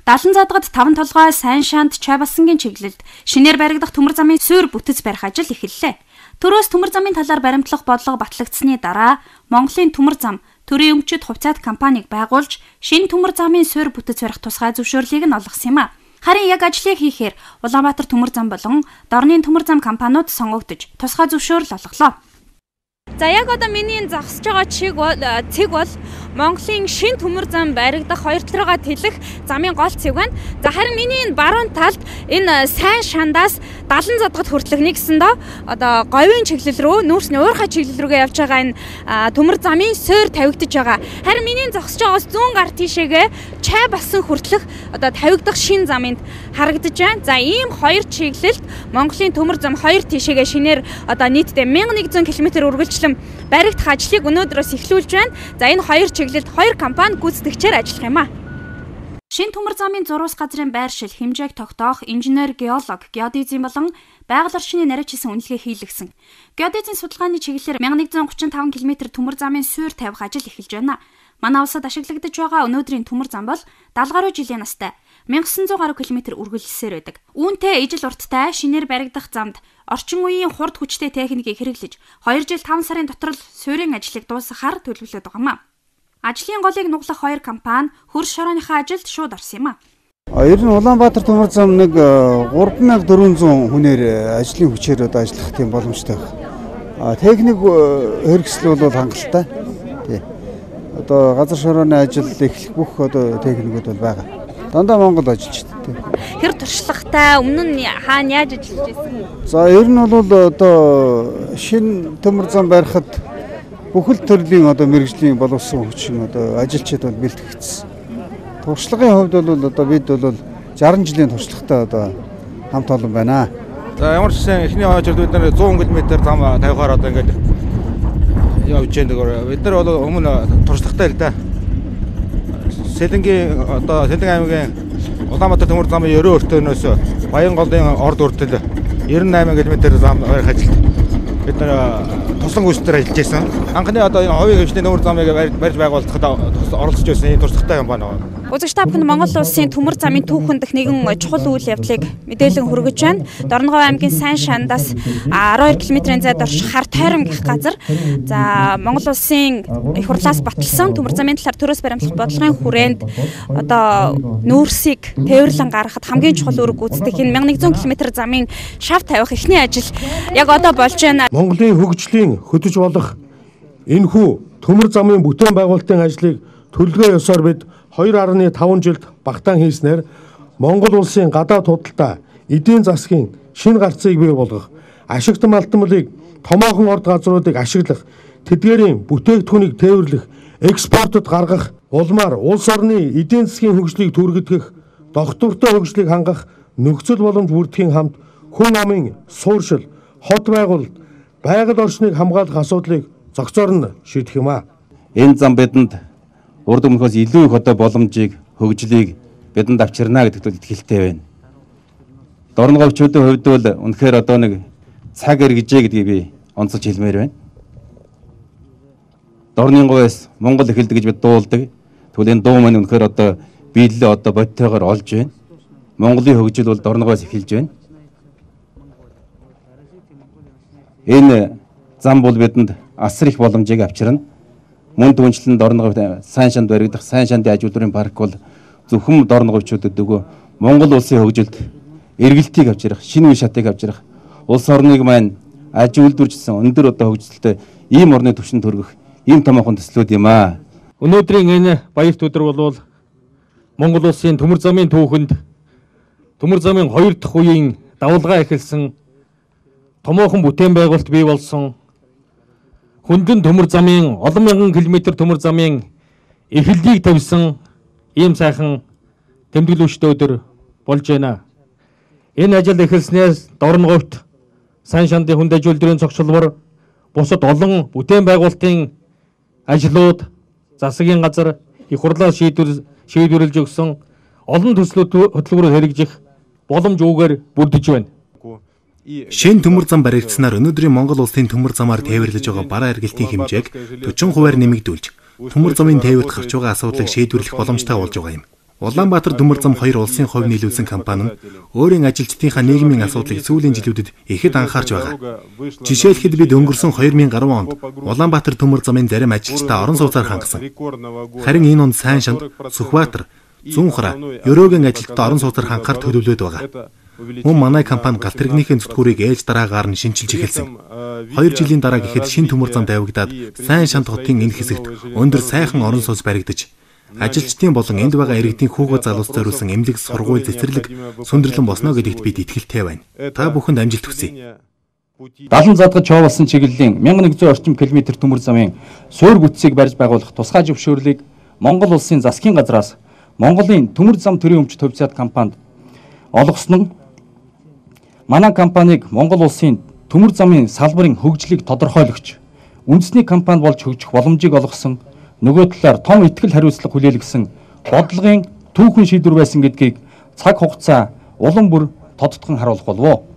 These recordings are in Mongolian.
Далан задгад 5 толгой сайн шанд Чайбасангийн чиглэлд шинээр баригдах төмөр замын суурь бүтэц барих ажил эхэллээ. Төрөөс төмөр замын талаар баримтлах бодлого батлагдсны дараа Монголын төмөр зам төрийн өмчөд хувьцаат компанийг байгуулж шинэ төмөр замын суурь бүтэц барих тусгай зөвшөөрлийг нь олгосон юм а. Харин яг ажлыг хийхээр Улаанбаатар төмөр зам болон Дорны төмөр зам компаниуд сонгогдож тусгай зөвшөөрөл олголоо. За яг одоо миний зогсож байгаа цэг бол Монголын шинэ төмөр зам баригдах 2 талруугаа тэлэх замын гол цэг байна. За харин миний энэ баруун талд энэ сайн шандаас 70 задгад хүртэлх нэгсэндээ одоо говийн чиглэл рүү нүүрсний уурхай чиглэл рүүгээ явж байгаа энэ төмөр замын суурь тавигдж байгаа. Харин миний зогсож байгаас зүүн гар тишээгээ Чайбасан хүртэлх одоо тавигдах шинэ замынд харагдаж байна. За ийм 2 чиглэлд Монголын төмөр зам 2 тишээгээ шинээр одоо нийтдээ 1100 км үргэлжлэн баригдах ажлыг өнөөдрөөс эхлүүлж байна. За энэ 2 чиглэлд 2 компани гүйцэтгэгчээр ажиллах юм а. Шинэ төмөр замын зурвас газрын байршил хэмжээг тогтоох инженер геолог, геодезийн болон байгаль орчны нарийчилсан үнэлгээ хийлгсэн. Геодезийн судалгааны чиглэлээр 1135 км төмөр замын суурь тавих ажил эхэлж байна. Манай улсад ашиглагдаж байгаа өнөөдрийн төмөр зам бол 70 гаруй жилийн настай 1900 гаруй км үргэлжилсээр байдаг. Үүнтэй ижил урттай шинээр баригдах замд орчин үеийн хурд хүчтэй техникийг хэрэглэж 2 жил 5 сарын дотор л суурийн ажлыг дуусгахаар төлөвлөд байгаа юм а. Ажлын голыг нуглах 2 компани хөрш шорооныхаа ажилд шууд орсон юм а. Ер нь Улаанбаатар төмөр зам нэг 3400 хүнээр ажлын хүчээр одоо ажиллах тийм боломжтой байна. Техник хэрэгсэл бол хангалттай. Тий. Одоо газар шорооны ажил эхлэх бүх одоо техникүүд бол байгаа. Дандаа Монгол ажиллаж байна. Хэр туршлагатай өмнө нь хаана яаж ажиллаж байсан? За ер нь бол одоо шинэ төмөр зам барихад бүхэл төрлийн одоо мэргэжлийн боловсон хүчин одоо ажилчид бол бэлтгэгдсэн. Туршлагын хувьд бол одоо бид бол 60 жилийн туршлагатай одоо хамт олон байна. За ямар ч гэсэн эхний хойчод бид нар 100 км зам тавихаар одоо ингээд явж байгаа. Бид нар бол өмнө туршлагатай л да. Сэлэнгийн одоо Сэлэн аймгийн Улаанбаатар төмөр замын 90 өртөөнөөс Баянголын орд хүртэл 98 км зам барих ажилд бид нар туслан гүйцэтгэж ажиллаж байсан. Анхны одоо энэ хувийн хэмжээний төмөр замыг барьж байгуулахад оролцож байсан туршлагатай юм байна. Үзэгч та бүхэн Монгол улсын төмөр замын түүхэнд дэх нэгэн чухал үйл явдлыг мэдээлэн хүргэж байна. Дорногов аймгийн сайн шандаас 12 км-ийн зайд орших хар тойрон гэх газар. За Монгол улсын их хурлаас баталсан төмөр замын талаар төрөөс баримтлах бодлогын хүрээнд одоо нүүрсийг тээвэрлэн гаргахад хамгийн чухал үүрэг гүйцэтгэх энэ 1100 км замын шав тавих эхний ажил яг одоо болж байна. Монголын хөгжлийн хөдөж болох энэхүү төмөр замын бүтээн байгуулалтын ажлыг төлөвлөгөө ёсоор бид 2.5 жилд багтаан хийснээр Монгол улсын гадаад худалдаа эдийн засгийн шинэ гарцыг бий болгох, ашигтан малтмалыг томоохон орд газруудыг ашиглах, тэдгээрийн бүтээгдэхүүнийг тээвэрлэх, экспортод гаргах, улмаар улс орны эдийн засгийн хөгжлийг түргэтгэх, доктортой хөгжлийг хангах нөхцөл боломж бүрдэхийн хамт хүн амын сууршил, хот байгуулалт, байгаль орчныг хамгаалах асуудлыг зохицоор нь шийдэх юм а. Энэ зам бидэнд урд өмнөхөөс илүү их одоо боломжийг, хөгжлийг бидэнд авчирна гэдэгт итгэлтэй байна. Дорноговчуудын хувьд бол үнэхээр одоо нэг цаг эргэжээ гэдгийг би онцолж хэлмээр байна. Дорны говьс Монгол эхэлдэг гэж бид дуулдаг. Тэгвэл энэ дуу маань үнэхээр одоо биелэлээ одоо бодтойгоор олж байна. Монголын хөгжил бол Дорноговьс эхэлж байна. Энэ зам бол бидэнд асар их боломжийг авчирна. Мөн түнчлэн Дорноговь сайн шанд баригдах сайн шандын ажилтны парк бол зөвхөн Дорноговчуудад өгөө Монгол улсын хөгжилд эргэлтийг авчрах, шинэ үе шатыг авчрах, улс орныг маань аж үйлдвэрчсэн өндөр одоо хөгжилтэй ийм орны түвшинд хүргэх ийм томоохон төслүүд юм аа. Өнөөдрийн энэ баярт өдөр бол Монгол улсын төмөр замын түүхэнд төмөр замын 2 дахь үеийн давалгаа эхэлсэн томоохон бүтээн байгуулалт бий болсон хүндэн төмөр замын олон мянган километр төмөр замын эхлэлийг тавьсан ийм сайхан тэмдэглүүлэгчтэй өдөр болж байна. Энэ ажил эхэлснээс Дорноговьт сайн шандын хүнд аж үйлдвэрийн цогцлбор бусад олон бүтээн байгуулалтын ажлууд засгийн газар их хурлаас шийдвэрлэж өгсөн олон төслүүд хөтөлбөрөөр хэрэгжих боломж үүгээр бүрдэж байна. Шинэ төмөр зам баригдсанаар өнөөдрийн Монгол улсын төмөр замаар тээвэрлэж байгаа бараа эргэлтийн хэмжээг 40% нэмэгдүүлж, төмөр замын тээвэрт гарч байгаа асуудлыг шийдвэрлэх боломжтой болж байгаа юм. Улаанбаатар төмөр зам 2 улсын хувь нийлүүлсэн компани нь өөрийн ажилчдынхаа нийгмийн асуудлыг сүүлийн жилүүдэд ихэд анхаарч байгаа. Жишээлхэд бид өнгөрсөн 2010 онд Улаанбаатар төмөр замын зарим ажилчдаа орон сууцаар хангасан. Харин энэ онд Сайншанд, Сүхбаатар, Зүүнхраа, Ерөөгийн ажилчдаа орон сууцаар хангахаар төлөвлөд байгаа. Мөн манай компани галт тэрэгнийхээ зүтгүүрийг ээлж дараагаар нь шинчилж эхэлсэн. 2 жилийн дараа гэхэд шинэ төмөр зам тавигдаад Сайншанд хотын энэ хэсэгт өндөр сайхан орон сууц баригдаж ажилчдын болон энд байгаа иргэдийн хүүхд залуус зориулсан эмнэлэг, сургууль, цэцэрлэг сүндэрлэн босно гэдэгт бид итгэлтэй байна. Та бүхэнд амжилт хүсье. 70 задгаж чоолсон чиглэлийн 1100 орчим километр төмөр замын суурь бүтцийг барьж байгуулах тусгай зөвшөөрлийг Монгол улсын засгийн газраас Монголын төмөр зам төрийн өмч төвцөөд компанид олгосон нь манай компаниг Монгол улсын төмөр замын салбарын хөгжлийг тодорхойлогч үндэсний компани болж хөгжих боломжийг олгосон, нөгөө талаар том ихтгэл хариуцлага хүлээлгэсэн бодлогын түүхэн шийдвэр байсан гэдгийг цаг хугацаа улам бүр тодтогхон харуулах болов.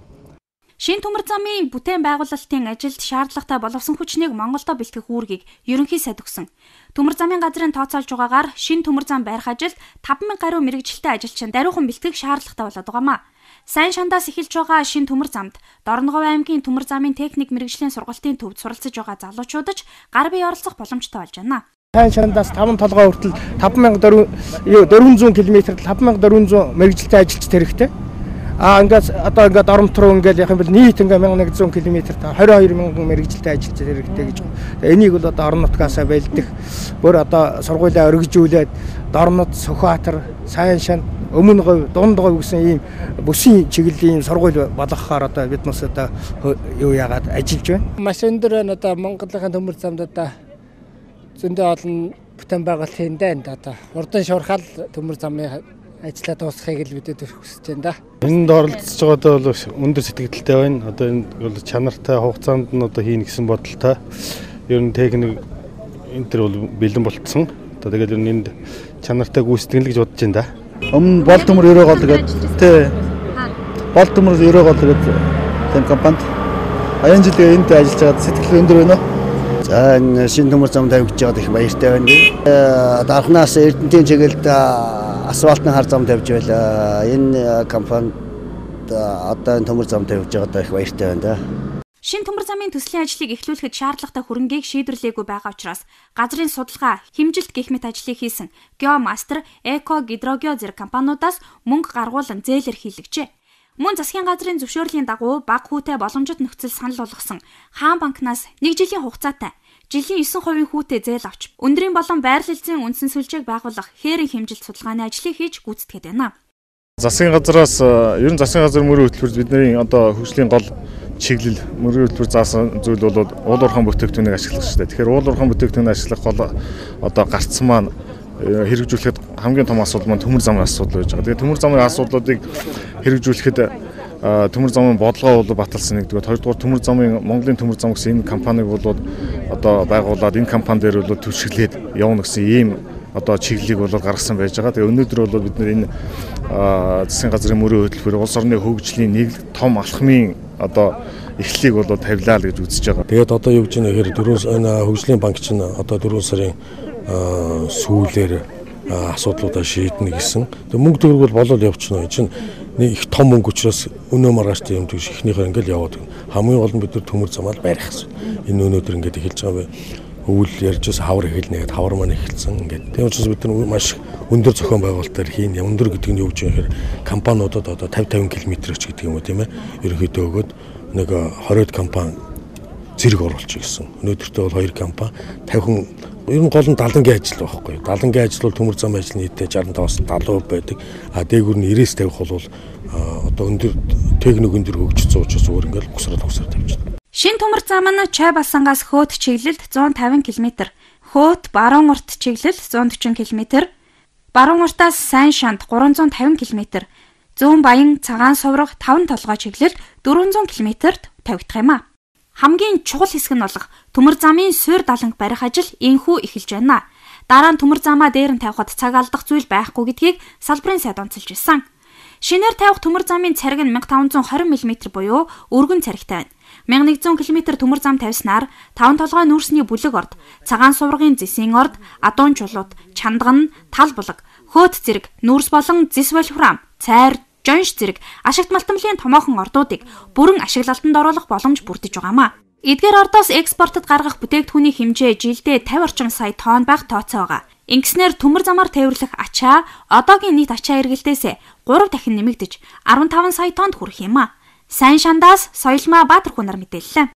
Шинэ төмөр замын бүтээн байгуулалтын ажилд шаардлагатай боловсон хүчнийг Монголдо бэлтгэх үүргийг ерөнхий сайд өгсөн. Төмөр замын газрын тооцоолж байгаагаар шинэ төмөр зам барих ажилд 5000 гаруй мэргэжилтэй ажилчин даруйхан бэлтгэх шаардлагатай болоод байгаамаа. Сайншандаас эхэлж байгаа шинэ төмөр замд Дорноговь аймгийн төмөр замын техник мэргэжлийн сургалтын төвд суралцж байгаа залуучуудаж гар бие оролцох боломжтой болж байна. Сайншандаас 5 толгой хүртэл 5400 км 5400 мэргэжилтэй ажилчид хэрэгтэй. Ингээд одоо оромт руу ингээд яг юм бол нийт ингээд 1100 км 22000 мэргэжилтэй ажилчид хэрэгтэй гэж. Энийг бол одоо орон нутгаасаа байлдах бүр одоо сургуулиа өргөжүүлээд Дорнод, Сүхбаатар, Сайншанд, Өмнө Говь, Дунд Говь гэсэн ийм бүсийн чиглэлийн сургууль болгохоор одоо бид нас одоо юу яагаад ажиллаж байна. Маш өндөр одоо Монголын төмөр замд одоо зөндөө олон бүтээн байгуулалтын дэнд одоо урдан шуурхаал төмөр замын ажлаа дуусгахыг л бидэд хүсэж байна да. Энд оролцож байгаадаа бол өндөр сэтгэлдэлтэй байна. Одоо энэ бол чанартай хугацаанд нь одоо хийнэ гэсэн бодолтой. Ер нь техник энэ төр бол бэлэн болцсон. Одоо тэгээд ер нь энд чанартай гүйцэтгэл гэж бодож байна да. Өмнө бол төмөр 90 гол гэдэг тий. Бол төмөр 90 гол гэдэг тэм компанид аян жил энд ажиллаж байгаа сэтгэл өндөр байна. За энэ шинэ төмөр зам тавигдж байгаад их баяртай байна. Дархнаас Эрдэнэтийн чиглэлд асфальтны хар зам тавьж байла. Энэ компанид одоо энэ төмөр зам тавьж байгаад их баяртай байна да. Шинэ төмөр замын төслийн ажлыг эхлүүлэхэд шаардлагатай хөрөнгийг шийдвэрлээгүй байгаа учраас газрын судалгаа, хэмжилт гэх мэт ажлыг хийсэн Geomaster, Eco, Gidrogeo зэрэг компаниудаас мөнгө гаргуулan зээлэр хийлгэжээ. Мөн засгийн газрын зөвшөөрлийн дагуу бага хүүтэй боломжит нөхцөл санал болгосон Хаан банкнаас 1 жилийн хугацаатай жилийн 9% хүүтэй зээл авч өндрийн болон байрлалзын үндсэн сүлжээг байгуулах хээрийн хэмжилт судалгааны ажлыг хийж гүйцэтгээд байна. Засгийн газраас ер нь засгийн газрын мөрийн хөтөлбөрт бидний одоо хөгжлийн гол чиглэл мөрийн хөтөлбөр заасан зүйл бол уул уурхайн бүтээгдэхүүнийг ашиглах шүү дээ. Тэгэхээр уул уурхайн бүтээгдэхүүнийг ашиглах гол одоо гарцсан маань хэрэгжүүлэхэд хамгийн том асуудал маань төмөр замын асуудал байж байгаа. Тэгээд төмөр замын асуудлуудыг хэрэгжүүлэхэд төмөр замын бодлогоо бол баталсан нэгдүгээр, хоёрдугаар төмөр замын Монголын төмөр зам гэсэн энэ компаниг бол одоо байгуулад энэ компани дээр бол төвшиглээд явна гэсэн ийм одоо чиглэлийг бол гаргасан байж байгаа. Тэгээ өнөөдөр бол бид энэ засгийн газрын мөрийн хөтөлбөр улс орны хөгжлийн нэг том алхмын одоо эхлэлийг бол тавилаа л гэж үзэж байгаа. Тэгээд одоо юу гэж нэхэр энэ хөгжлийн банк чинь одоо 4 сарын сүүлээр асуудлуудаа шийднэ гэсэн. Тэг мөнгө төгрөг бол болол явчихна. Энэ чинь нэг их том мөнгө учраас өнөө маргааштай юм тийш ихнийхээ ингээл яваад байна. Хамгийн гол нь бид нар төмөр замаар барих гэсэн. Энэ өнөөдөр ингээд эхэлж байгаа бай. Өвөл ярьжээс хавар эхэлнэ гэд хавар маань эхэлсэн ингээд. Тийм учраас бид нар маш өндөр зохион байгуулалтаар хийн. Өндөр гэдэг нь юу гэж юм хэрэг компаниудад одоо 50 км-ч гэдэг юм уу тийм ээ. Ерөнхийдөө өгөөд нэг 20 компани зэрэг оруулчих гэсэн. Өнөөдөртөө бол 2 компани 50 ер нь гол нь далангийн ажил байхгүй. Далангийн ажил бол төмөр замын ажил нийтдээ 65-аас 70% байдаг. Дээгүүр нь 90-с 50 бол одоо өндөр техник өндөр хөгжсөн учраас өөр ингээл гусрал тавьж байна. Шинэ төмөр зам нь Чайбасангаас Хөөт чиглэлд 150 км, Хөөт Баруун урт чиглэл 140 км, Баруун уртаас Сайншанд 350 км, Зүүн Баян Цагаан Сувраг 5 толгой чиглэлд 400 км-т тавигдах юм а. Хамгийн чухал хэсэг нь болох төмөр замын суурь даланг барих ажил энхүү эхэлж байна. Дараа нь төмөр замаа дээр нь тавихад цаг алдах зүйл байхгүй гэдгийг салбарын сайд онцолж ирсэн. Шинээр тавих төмөр замын цариг нь 1520 мм буюу өргөн царигтай байна. 1100 км төмөр зам тавьснаар 5 толгой нүүрсний бүлэг орд, Цагаан Суврагын зэсийн орд, Адуун чулууд, Чандган, Тал булаг, Хөөт зэрэг, нүүрс болон зис вольфрам, цайр, жонш зэрэг ашигт малтмлын томоохон ордуудыг бүрэн ашиглалтанд оруулах боломж бүрдэж байгаамаа. Эдгээр ордоос экспортод гаргах бүтээгдэхүүний хэмжээ жилдээ 50 орчим сая тонн байх тооцоо байгаа. Ингэснээр төмөр замаар тээвэрлэх ачаа одоогийн нийт ачаа эргэлтээс 3 дахин нэмэгдэж 15 сая тоннд хүрэх юм а. Сайн шандаас Соёлмаа Баатар хүн нар мэдээллээ.